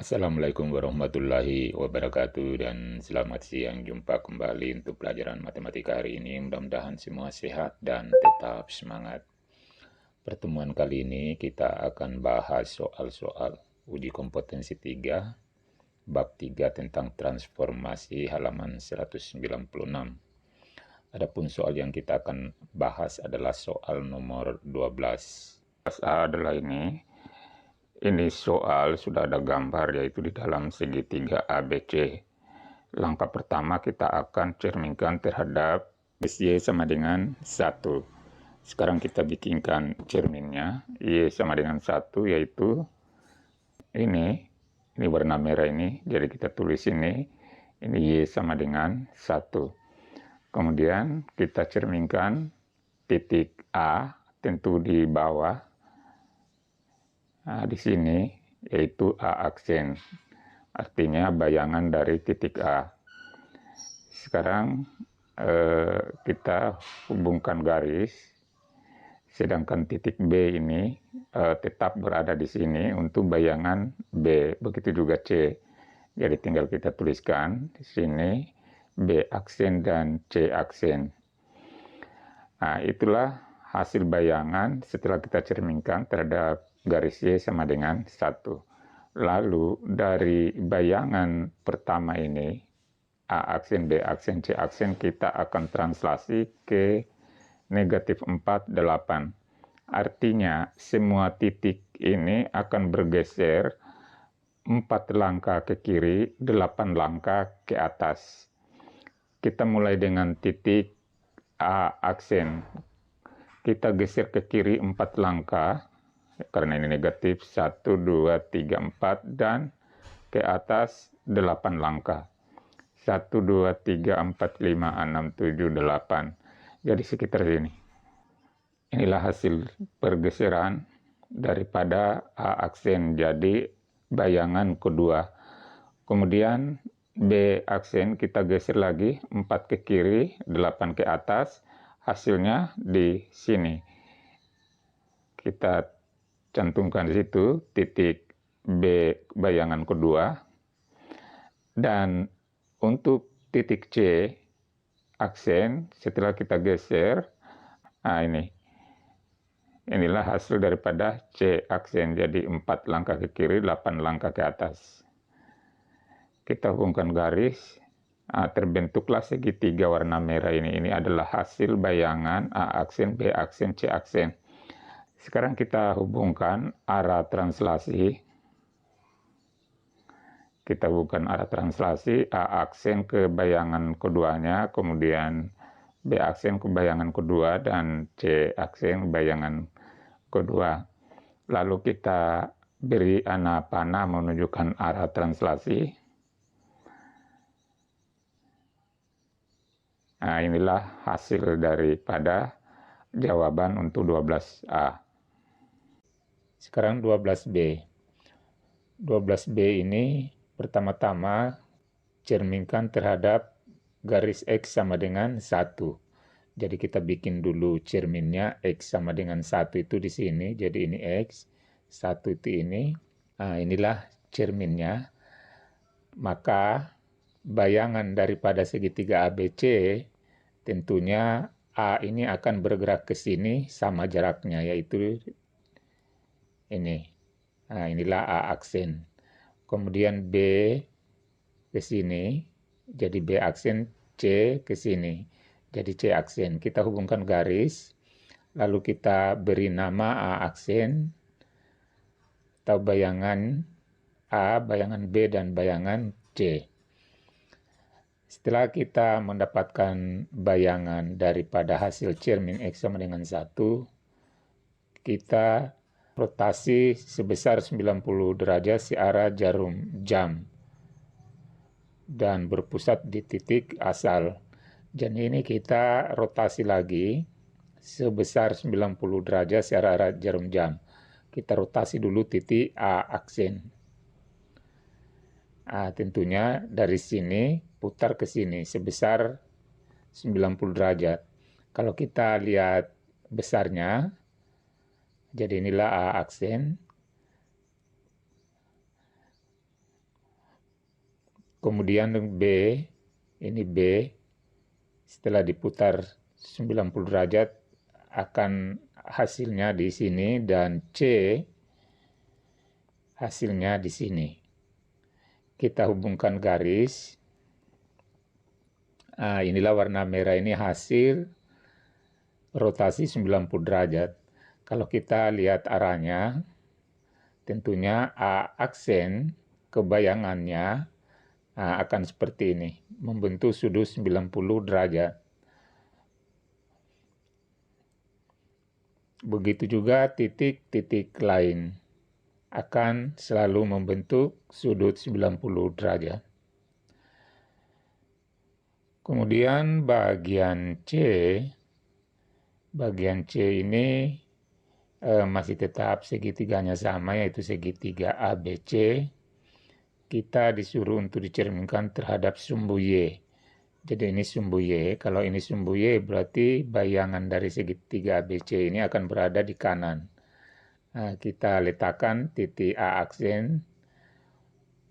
Assalamualaikum warahmatullahi wabarakatuh dan selamat siang. Jumpa kembali untuk pelajaran matematika hari ini. Mudah-mudahan semua sehat dan tetap semangat. Pertemuan kali ini kita akan bahas soal-soal uji kompetensi 3, bab 3 tentang transformasi halaman 196. Adapun soal yang kita akan bahas adalah soal nomor 12. Adalah ini soal sudah ada gambar, yaitu di dalam segitiga ABC. Langkah pertama kita akan cerminkan terhadap Y sama dengan 1. Sekarang kita bikinkan cerminnya. Y sama dengan 1, yaitu ini warna merah ini. Jadi kita tulis ini Y sama dengan 1. Kemudian kita cerminkan titik A, tentu di bawah. Nah, di sini yaitu A aksen, artinya bayangan dari titik A. Sekarang kita hubungkan garis, sedangkan titik B ini tetap berada di sini untuk bayangan B. Begitu juga C. Jadi tinggal kita tuliskan di sini B aksen dan C aksen. Nah, itulah hasil bayangan setelah kita cerminkan terhadap garis Y sama dengan 1. Lalu dari bayangan pertama ini, A aksen, B aksen, C aksen, kita akan translasi ke negatif 4, 8. Artinya semua titik ini akan bergeser 4 langkah ke kiri, 8 langkah ke atas. Kita mulai dengan titik A aksen. Kita geser ke kiri 4 langkah, karena ini negatif, 1, 2, 3, 4, dan ke atas 8 langkah. 1, 2, 3, 4, 5, 6, 7, 8. Jadi sekitar sini. Inilah hasil pergeseran daripada A aksen jadi bayangan kedua. Kemudian B aksen kita geser lagi 4 ke kiri, 8 ke atas. Hasilnya di sini. Kita cantumkan di situ titik B bayangan kedua. Dan untuk titik C aksen setelah kita geser, nah inilah hasil daripada C aksen, jadi 4 langkah ke kiri, 8 langkah ke atas. Kita hubungkan garis, terbentuklah segitiga warna merah ini adalah hasil bayangan A aksen, B aksen, C aksen. Sekarang kita hubungkan arah translasi. Kita hubungkan arah translasi, A aksen ke bayangan keduanya, kemudian B aksen ke bayangan kedua, dan C aksen bayangan kedua. Lalu kita beri panah menunjukkan arah translasi. Nah, inilah hasil daripada jawaban untuk 12A. Sekarang 12B. 12B ini pertama-tama cerminkan terhadap garis X sama dengan 1. Jadi kita bikin dulu cerminnya X sama dengan 1 itu di sini. Jadi ini X, 1 itu ini. Nah, inilah cerminnya. Maka bayangan daripada segitiga ABC tentunya A ini akan bergerak ke sini sama jaraknya, yaitu ini. Nah, inilah A aksen. Kemudian B ke sini, jadi B aksen, C ke sini, jadi C aksen. Kita hubungkan garis, lalu kita beri nama A aksen, atau bayangan A, bayangan B, dan bayangan C. Setelah kita mendapatkan bayangan daripada hasil cermin X sama dengan 1, kita rotasi sebesar 90 derajat searah jarum jam dan berpusat di titik asal. Jadi ini kita rotasi lagi sebesar 90 derajat searah jarum jam. Kita rotasi dulu titik A aksen. Nah, tentunya dari sini putar ke sini sebesar 90 derajat. Kalau kita lihat besarnya, jadi inilah A aksen. Kemudian B, ini B, setelah diputar 90 derajat akan hasilnya di sini, dan C hasilnya di sini. Kita hubungkan garis. Inilah warna merah, ini hasil rotasi 90 derajat. Kalau kita lihat arahnya, tentunya A aksen kebayangannya akan seperti ini, membentuk sudut 90 derajat. Begitu juga titik-titik lain akan selalu membentuk sudut 90 derajat. Kemudian bagian C ini masih tetap segitiganya sama, yaitu segitiga ABC. Kita disuruh untuk dicerminkan terhadap sumbu Y. Jadi ini sumbu Y. Kalau ini sumbu Y, berarti bayangan dari segitiga ABC ini akan berada di kanan. Kita letakkan titik A aksen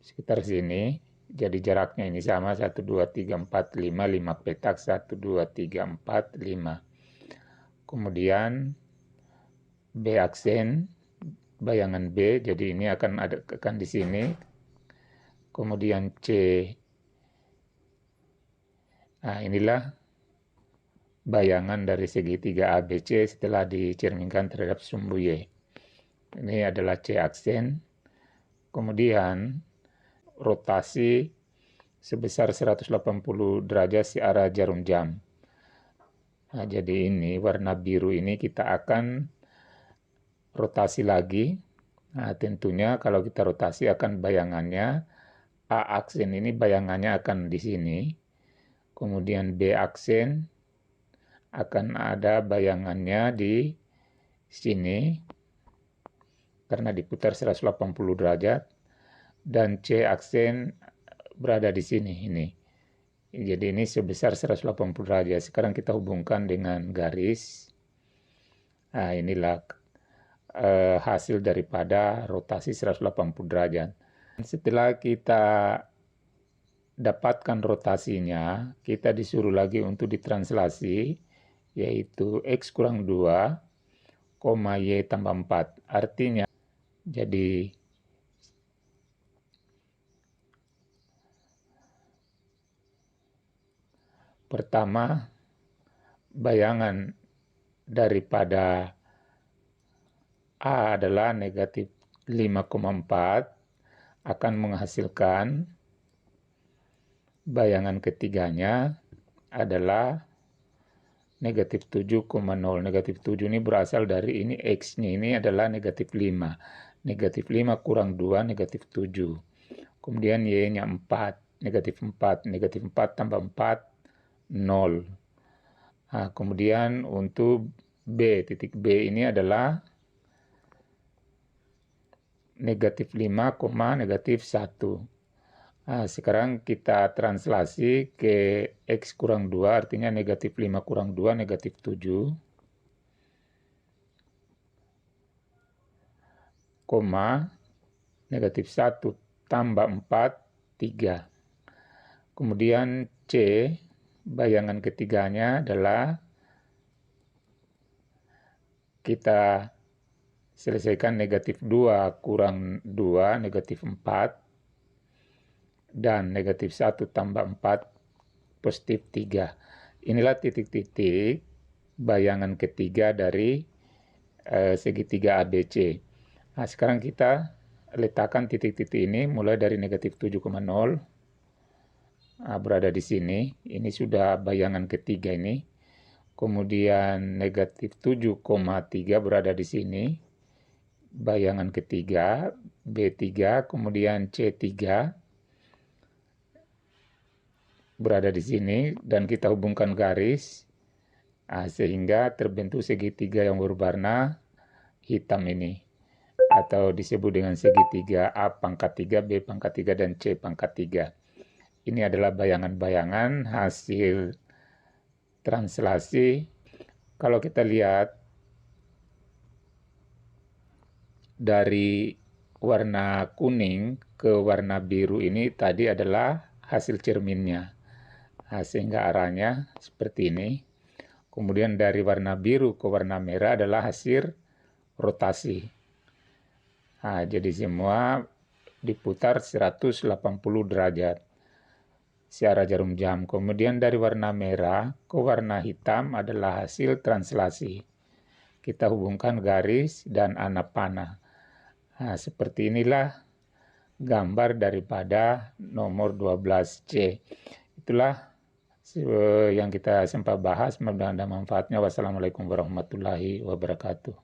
sekitar sini. Jadi jaraknya ini sama, 1, 2, 3, 4, 5, 5 petak, 1, 2, 3, 4, 5. Kemudian B aksen, bayangan B, jadi ini akan di sini. Kemudian C, inilah bayangan dari segitiga ABC setelah dicerminkan terhadap sumbu Y. Ini adalah C aksen. Kemudian rotasi sebesar 180 derajat searah jarum jam. Jadi ini warna biru ini kita akan rotasi lagi. Tentunya kalau kita rotasi akan bayangannya, A aksen ini bayangannya akan di sini. Kemudian B aksen akan ada bayangannya di sini karena diputar 180 derajat. Dan C aksen berada di sini ini. Jadi ini sebesar 180 derajat. Sekarang kita hubungkan dengan garis. Inilah hasil daripada rotasi 180 derajat. Setelah kita dapatkan rotasinya, kita disuruh lagi untuk ditranslasi, yaitu X kurang 2, Y tambah 4. Artinya, jadi pertama, bayangan daripada A adalah negatif 5,4 akan menghasilkan bayangan ketiganya adalah negatif 7,0. Negatif 7 ini berasal dari ini X-nya ini adalah negatif 5. Negatif 5 kurang 2, negatif 7. Kemudian Y-nya 4, negatif 4. Negatif 4 tambah 4, 0. Kemudian untuk B, titik B ini adalah negatif 5, negatif 1. Sekarang kita translasi ke X kurang 2, artinya negatif 5 kurang 2, negatif 7. Negatif 1 tambah 4, 3. Kemudian C, bayangan ketiganya adalah kita selesaikan negatif 2 kurang 2, negatif 4. Dan negatif 1 tambah 4, positif 3. Inilah titik-titik bayangan ketiga dari segitiga ABC. Sekarang kita letakkan titik-titik ini mulai dari negatif 7,0. Berada di sini. Ini sudah bayangan ketiga ini. Kemudian negatif 7,3 berada di sini. Bayangan ketiga, B3, kemudian C3 berada di sini, dan kita hubungkan garis sehingga terbentuk segitiga yang berwarna hitam ini, atau disebut dengan segitiga A pangkat 3, B pangkat 3, dan C pangkat 3. Ini adalah bayangan-bayangan hasil translasi. Kalau kita lihat dari warna kuning ke warna biru ini tadi adalah hasil cerminnya. Nah, sehingga arahnya seperti ini. Kemudian dari warna biru ke warna merah adalah hasil rotasi. Nah, jadi semua diputar 180 derajat searah jarum jam. Kemudian dari warna merah ke warna hitam adalah hasil translasi. Kita hubungkan garis dan anak panah. Nah, seperti inilah gambar daripada nomor 12C. Itulah yang kita sempat bahas. Mudah-mudahan ada manfaatnya. Wassalamualaikum warahmatullahi wabarakatuh.